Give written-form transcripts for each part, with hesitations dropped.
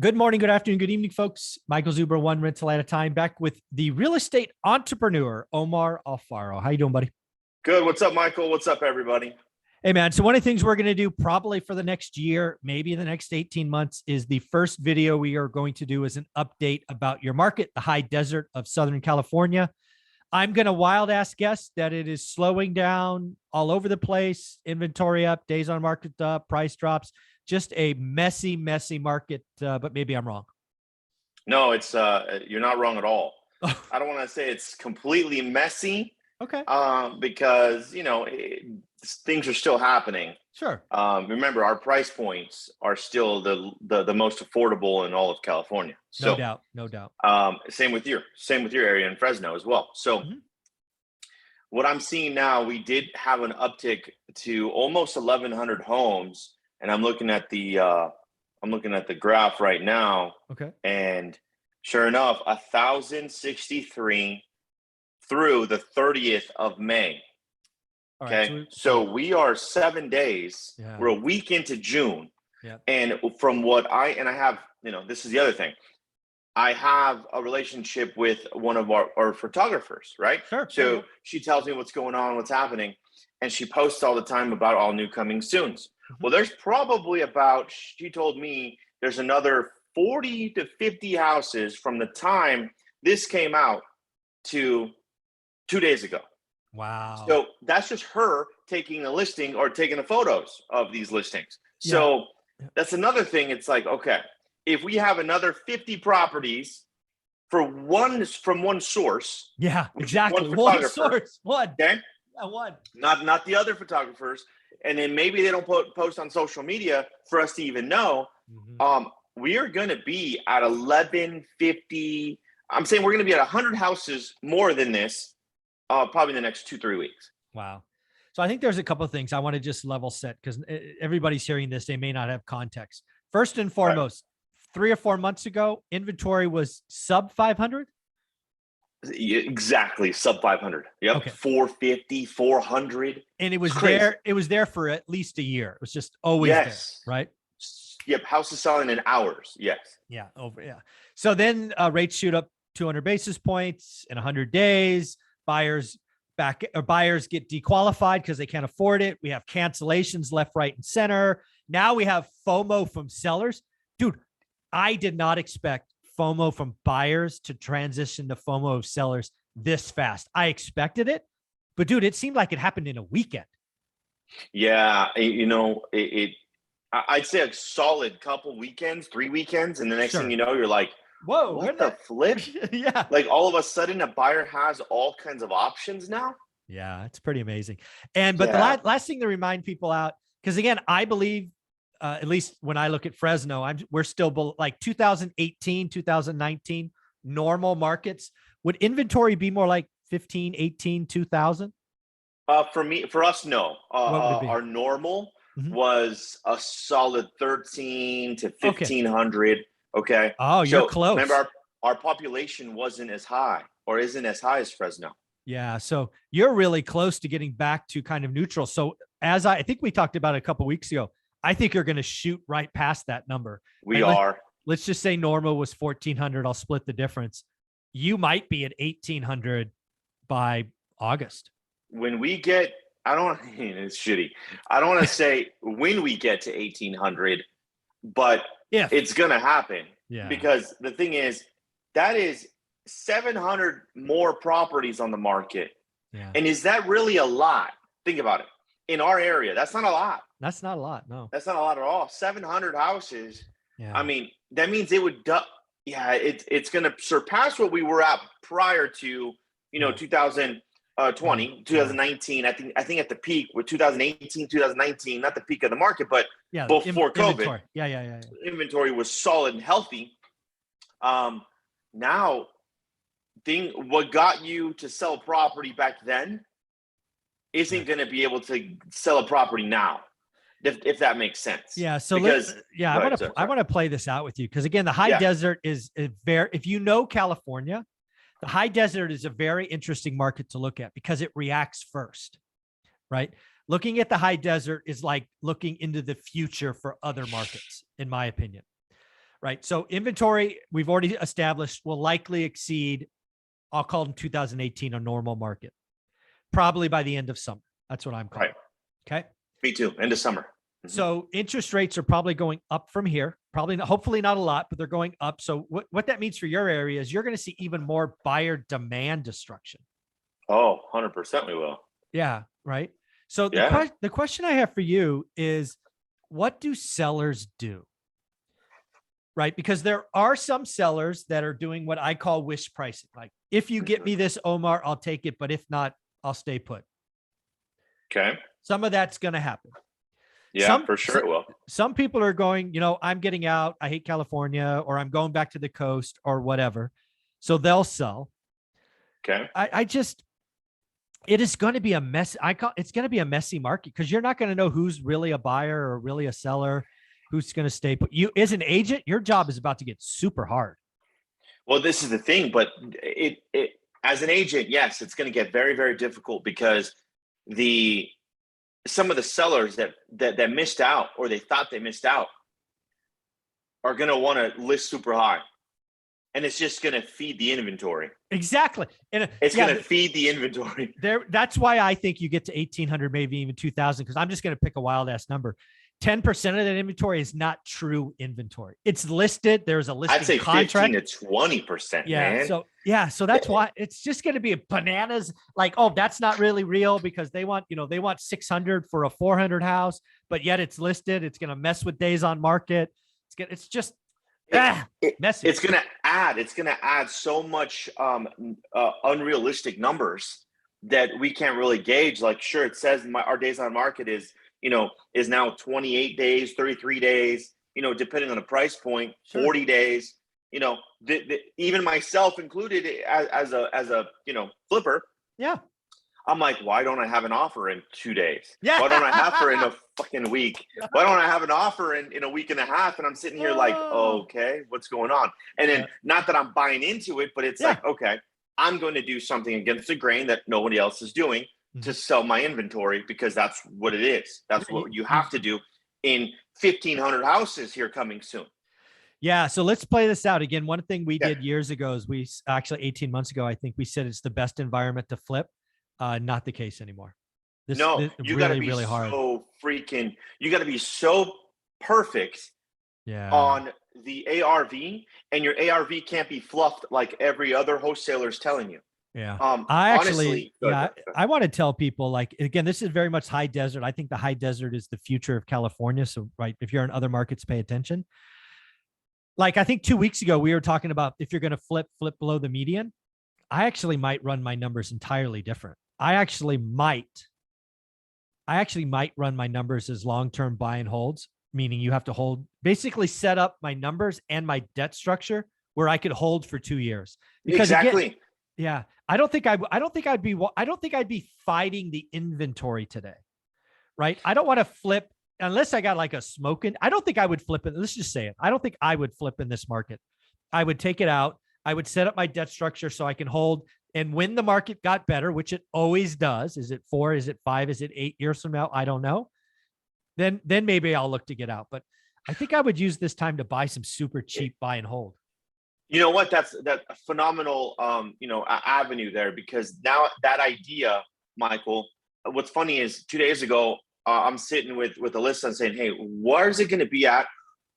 Good morning, good afternoon, good evening, folks. Michael Zuber, one rental at a time, back with the real estate entrepreneur, Omar Alfaro. How you doing, buddy? Good. What's up, Michael? What's up, everybody? Hey, man. So one of the things we're going to do probably for the next year, maybe the next 18 months, is the first video we are going to do is an update about your market, the high desert of Southern California. I'm going to wild ass guess that it is slowing down all over the place. Inventory up, days on market up, price drops. Just a messy, messy market, but maybe I'm wrong. No, it's you're not wrong at all. I don't want to say it's completely messy, Okay. because things are still happening. Sure. Remember, our price points are still the most affordable in all of California. So, No doubt. No doubt. same with your area in Fresno as well. So, what I'm seeing now, we did have an uptick to almost 1,100 homes. And I'm looking at the graph right now. Okay. And sure enough, 1,063 through the 30th of May. Okay. Right, so we are 7 days. Yeah. We're a week into June. Yeah. And from what I have, this is the other thing. I have a relationship with one of our photographers, right? Sure. So she tells me what's going on, what's happening. And she posts all the time about all new coming soons. Well, there's probably she told me there's another 40 to 50 houses from the time this came out to 2 days ago. Wow. So that's just her taking a listing or taking the photos of these listings. So that's another thing. It's like, okay, if we have another 50 properties from one source. Yeah, exactly. One source. One. Okay. Yeah, one. Not the other photographers. And then maybe they don't post on social media for us to even know. We are going to be at 1,150. I'm saying we're going to be at 100 houses more than this, probably in the next 2-3 weeks. Wow. So I think there's a couple of things I want to just level set because everybody's hearing this. They may not have context. First and foremost, 3 or 4 months ago, inventory was sub 500. Exactly. Sub 500. Yep. Okay. 450, 400. And it was there. It was there for at least a year. It was just always there, right? Yep. Houses selling in hours. Yes. Yeah. So then rates shoot up 200 basis points in 100 days. Buyers get dequalified because they can't afford it. We have cancellations left, right, and center. Now we have FOMO from sellers. Dude, I did not expect FOMO from buyers to transition to FOMO of sellers this fast. I expected it, but dude, it seemed like it happened in a weekend. Yeah. I'd say a solid couple weekends, 3 weekends. And the next thing you know, you're like, whoa, what the flip? Yeah. Like all of a sudden a buyer has all kinds of options now. Yeah. It's pretty amazing. But the last thing to remind people out, because again, I believe, at least when I look at Fresno, we're still like 2018, 2019 normal markets. Would inventory be more like 15, 18, 2000? For us, no. Our normal was a solid 13 to 1,500. Okay. Oh, you're close. Remember, our population wasn't as high or isn't as high as Fresno. Yeah. So you're really close to getting back to kind of neutral. So as I think we talked about a couple of weeks ago, I think you're going to shoot right past that number. We are. Let's just say normal was 1,400. I'll split the difference. You might be at 1,800 by August. When we get, it's shitty. I don't want to say when we get to 1,800, but it's going to happen. Yeah. Because the thing is, that is 700 more properties on the market. Yeah. And is that really a lot? Think about it. In our area, that's not a lot. That's not a lot. No, that's not a lot at all. 700 houses. Yeah. I mean, that means it would, it's going to surpass what we were at prior to, 2020, 2019. I think at the peak with 2018, 2019, not the peak of the market, but before COVID. Inventory. Yeah. Inventory was solid and healthy. Now, what got you to sell property back then isn't going to be able to sell a property now. if that makes sense. Yeah. So I want to play this out with you. Cause again, the high desert is if you know California, the high desert is a very interesting market to look at because it reacts first, right? Looking at the high desert is like looking into the future for other markets, in my opinion, right? So inventory, we've already established, will likely exceed, I'll call it 2018, a normal market, probably by the end of summer. That's what I'm calling. Right. Okay. Me too. End of summer. So interest rates are probably going up from here. Probably, hopefully not a lot, but they're going up. So what that means for your area is you're going to see even more buyer demand destruction. Oh, 100% we will. Yeah. Right. So Yeah. the question I have for you is, what do sellers do? Right. Because there are some sellers that are doing what I call wish pricing. Like, if you get me this, Omar, I'll take it. But if not, I'll stay put. Okay. Some of that's going to happen. Yeah, for sure it will. Some people are going, I'm getting out. I hate California, or I'm going back to the coast, or whatever. So they'll sell. Okay. It is going to be a mess. It's going to be a messy market, because you're not going to know who's really a buyer or really a seller, who's going to stay. But you, as an agent, your job is about to get super hard. Well, this is the thing, but it as an agent, yes, it's going to get very, very difficult, because some of the sellers that missed out, or they thought they missed out, are going to want to list super high, and it's just going to feed the inventory. Exactly. And it's going to feed the inventory. That's why I think you get to 1,800, maybe even 2,000, because I'm just going to pick a wild ass number. 10% of that inventory is not true inventory. It's listed. There's a listing. I'd say contract. 15 to 20%. Yeah. Man. So that's why it's just going to be bananas. Like, oh, that's not really real, because they want 600 for a 400 house, but yet it's listed. It's going to mess with days on market. It's just messy. It's going to add so much unrealistic numbers that we can't really gauge. Like, sure, it says our days on market is now 28 days, 33 days, depending on the price point, 40 days, even myself included as a flipper. Yeah. I'm like, why don't I have an offer in 2 days? Yeah. Why don't I have her in a fucking week? Why don't I have an offer in a week and a half? And I'm sitting here like, okay, what's going on? And then not that I'm buying into it, but it's like, okay, I'm going to do something against the grain that nobody else is doing to sell my inventory, because that's what it is. That's what you have to do in 1,500 houses here coming soon. Yeah. So let's play this out again. One thing we did years ago is 18 months ago, I think we said it's the best environment to flip. Not the case anymore. You really, got to be really hard. You got to be so perfect on the ARV, and your ARV can't be fluffed like every other wholesaler is telling you. Yeah. I want to tell people, like, again, this is very much high desert. I think the high desert is the future of California. So, right, if you're in other markets, pay attention. Like, I think 2 weeks ago, we were talking about, if you're going to flip below the median, I actually might run my numbers entirely different. I actually might run my numbers as long-term buy and holds, meaning you have to hold, basically set up my numbers and my debt structure where I could hold for 2 years. Because again, I don't think I'd be fighting the inventory today. Right. I don't want to flip unless I got like a smoking. I don't think I would flip it. Let's just say it. I don't think I would flip in this market. I would take it out. I would set up my debt structure so I can hold. And when the market got better, which it always does, is it 4? Is it 5? Is it 8 years from now? I don't know. Then maybe I'll look to get out. But I think I would use this time to buy some super cheap buy and hold. You know what? That's a phenomenal, avenue there, because now that idea, Michael, what's funny is 2 days ago, I'm sitting with a list and saying, hey, where is it going to be at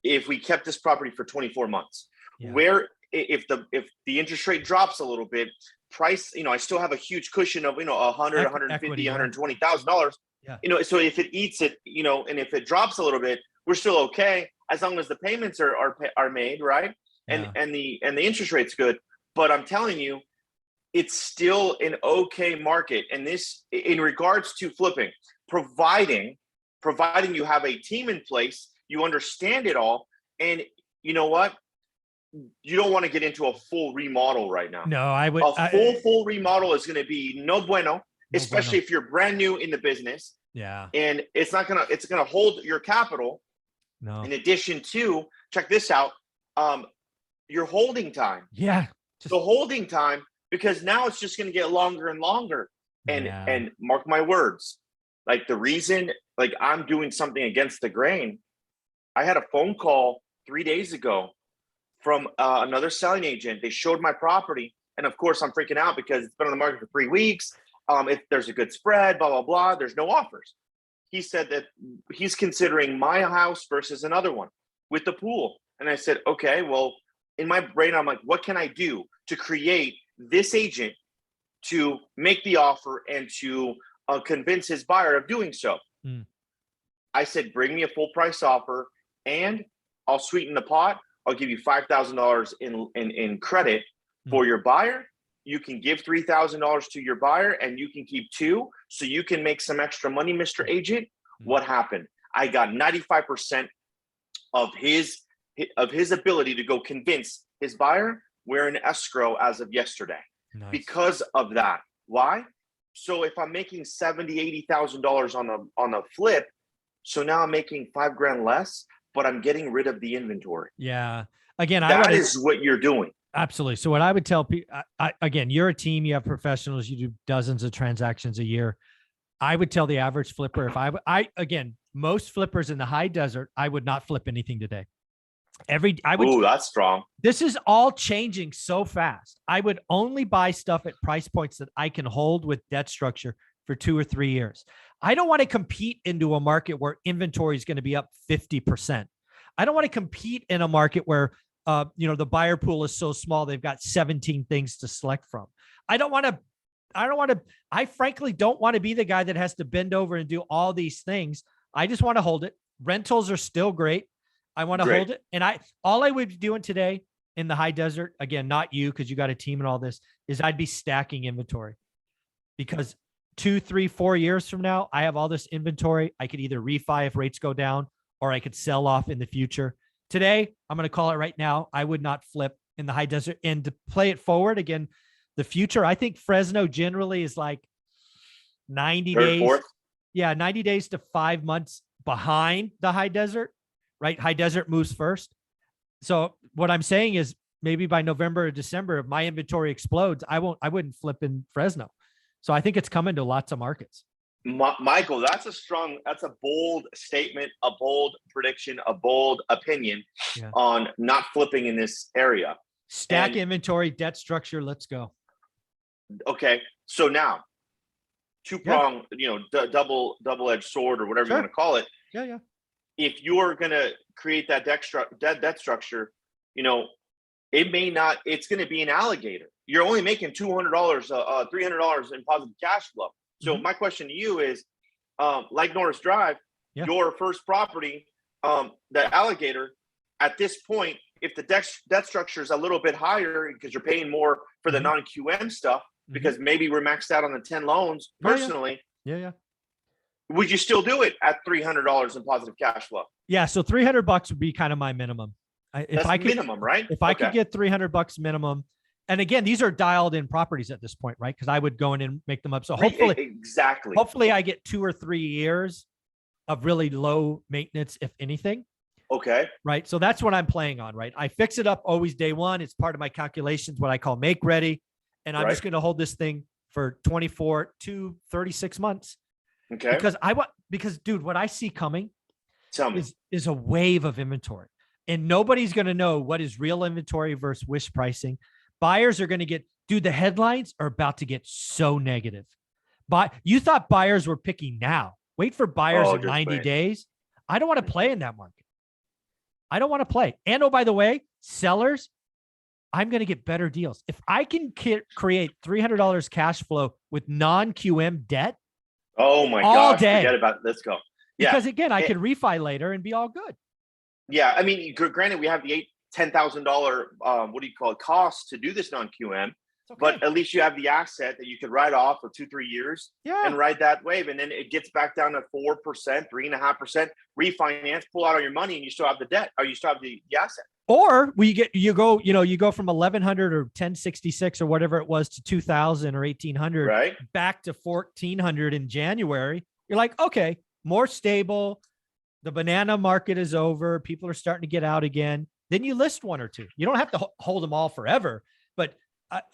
if we kept this property for 24 months? Yeah. Where, if the interest rate drops a little bit, price, I still have a huge cushion of, $100, $150, $120,000. Yeah. So if it eats it, and if it drops a little bit, we're still okay as long as the payments are made, right? Yeah. And the interest rate's good. But I'm telling you, it's still an okay market. And this, in regards to flipping, providing you have a team in place, you understand it all, and you know what? You don't want to get into a full remodel right now. No, I would. Full remodel is going to be no bueno, especially if you're brand new in the business. Yeah. And it's going to hold your capital. No. In addition to, check this out, your holding time. Yeah. The holding time, because now it's just going to get longer and longer. And mark my words, like the reason, like I'm doing something against the grain. I had a phone call 3 days ago from another selling agent. They showed my property, and of course I'm freaking out because it's been on the market for 3 weeks. If there's a good spread, blah blah blah, there's no offers. He said that he's considering my house versus another one with the pool. And I said, okay, well, in my brain, I'm like, what can I do to create this agent to make the offer and to convince his buyer of doing so? I said, bring me a full price offer and I'll sweeten the pot. I'll give you $5,000 in credit for your buyer. You can give $3,000 to your buyer and you can keep $2,000 so you can make some extra money, Mr. Agent. What happened? I got 95% of his ability to go convince his buyer. We're in escrow as of yesterday. Nice. Because of that. Why? So if I'm making $70,000, $80,000 on a flip, so now I'm making $5,000 less, but I'm getting rid of the inventory. Yeah. Again, that is what you're doing. Absolutely. So what I would tell people, again, you're a team, you have professionals, you do dozens of transactions a year. I would tell the average flipper, if again, most flippers in the high desert, I would not flip anything today. Ooh, that's strong. This is all changing so fast. I would only buy stuff at price points that I can hold with debt structure for 2 or 3 years. I don't want to compete into a market where inventory is going to be up 50%. I don't want to compete in a market where the buyer pool is so small, they've got 17 things to select from. I frankly don't want to be the guy that has to bend over and do all these things. I just want to hold it. Rentals are still great. I want to hold it. And all I would be doing today in the high desert, again, not you, because you got a team and all this, is I'd be stacking inventory, because 2, 3, 4 years from now, I have all this inventory. I could either refi if rates go down, or I could sell off in the future. Today, I'm going to call it right now, I would not flip in the high desert. And to play it forward, again, the future, I think Fresno generally is like 90 days. Fourth. Yeah, 90 days to 5 months behind the high desert, right? High desert moves first. So what I'm saying is maybe by November or December, if my inventory explodes, I wouldn't flip in Fresno. So I think it's coming to lots of markets. Michael, that's a bold statement, a bold prediction, a bold opinion on not flipping in this area. Stack inventory, debt structure. Let's go. Okay. So now two-prong, double-edged sword or whatever you want to call it. Yeah. If you're going to create that debt structure, it may not, it's going to be an alligator. You're only making $200, $300 in positive cash flow. So my question to you is, like Norris Drive, your first property, the alligator, at this point, if the debt structure is a little bit higher because you're paying more for the non-QM stuff, because maybe we're maxed out on the 10 loans personally. Yeah. Would you still do it at $300 in positive cash flow? Yeah. So $300 would be kind of my minimum. Minimum, right? If I could get $300 minimum, and again, these are dialed in properties at this point, right? Because I would go in and make them up. So hopefully I get 2 or 3 years of really low maintenance, if anything. Okay. Right. So that's what I'm playing on, right? I fix it up always day one. It's part of my calculations, what I call make ready. And I'm just going to hold this thing for 24 to 36 months. Okay. Because dude, what I see coming Tell me. is a wave of inventory, and nobody's going to know what is real inventory versus wish pricing. Buyers are going to the headlines are about to get so negative. But you thought buyers were picky now. Wait for buyers in 90 days. I don't want to play in that market. I don't want to play. And by the way, sellers, I'm going to get better deals. If I can create $300 cash flow with non-QM debt. Oh my gosh, forget about it. Let's go. Yeah. Because again, I could refi later and be all good. Yeah. I mean, granted, we have the $10,000, cost to do this non-QM, but at least you have the asset that you could write off for 2-3 years and ride that wave. And then it gets back down to 4%, 3.5%, refinance, pull out all your money, and you still have the debt, or you still have the asset. Or you go from 1,100 or 1066 or whatever it was to 2,000 or 1,800 back to 1,400 in January. You're like, okay, more stable. The banana market is over. People are starting to get out again. Then you list 1 or 2. You don't have to hold them all forever. But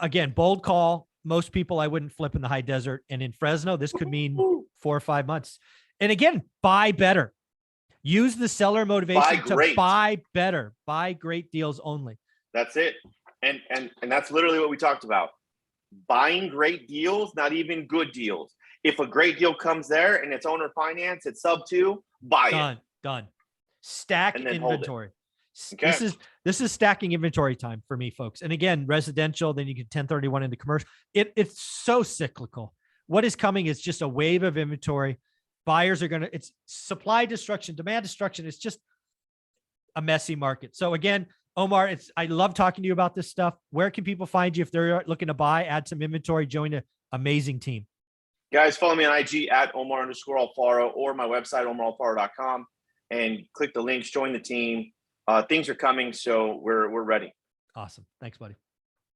again, bold call. Most people I wouldn't flip in the high desert. And in Fresno, this could mean 4 or 5 months. And again, buy better. Use the seller motivation to buy better, buy great deals only. That's it. And that's literally what we talked about. Buying great deals, not even good deals. If a great deal comes there and it's owner finance, it's sub 2, buy it. Done. Stack And then hold it. inventory. Okay. This is stacking inventory time for me, folks. And again, residential, then you get 1031 into commercial. It's so cyclical. What is coming is just a wave of inventory. Buyers are it's supply destruction, demand destruction. It's just a messy market. So again, Omar, I love talking to you about this stuff. Where can people find you if they're looking to buy, add some inventory, join an amazing team? Guys, follow me on IG at Omar_Alfaro or my website, OmarAlfaro.com, and click the links, join the team. Things are coming, so we're ready. Awesome. Thanks, buddy.